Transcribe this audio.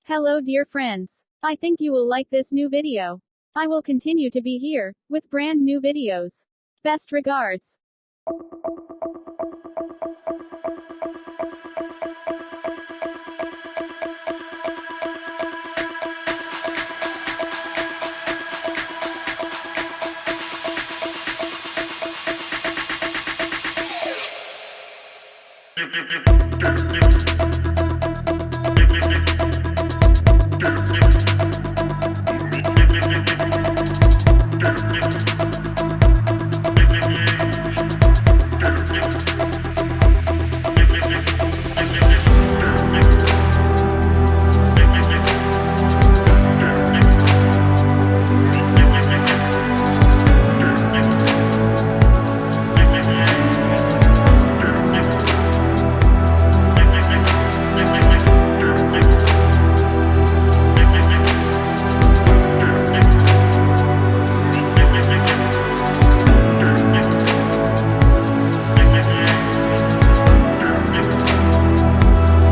Hello dear friends. I think you will like this new video. I will continue to be here, with brand new videos. Best regards. You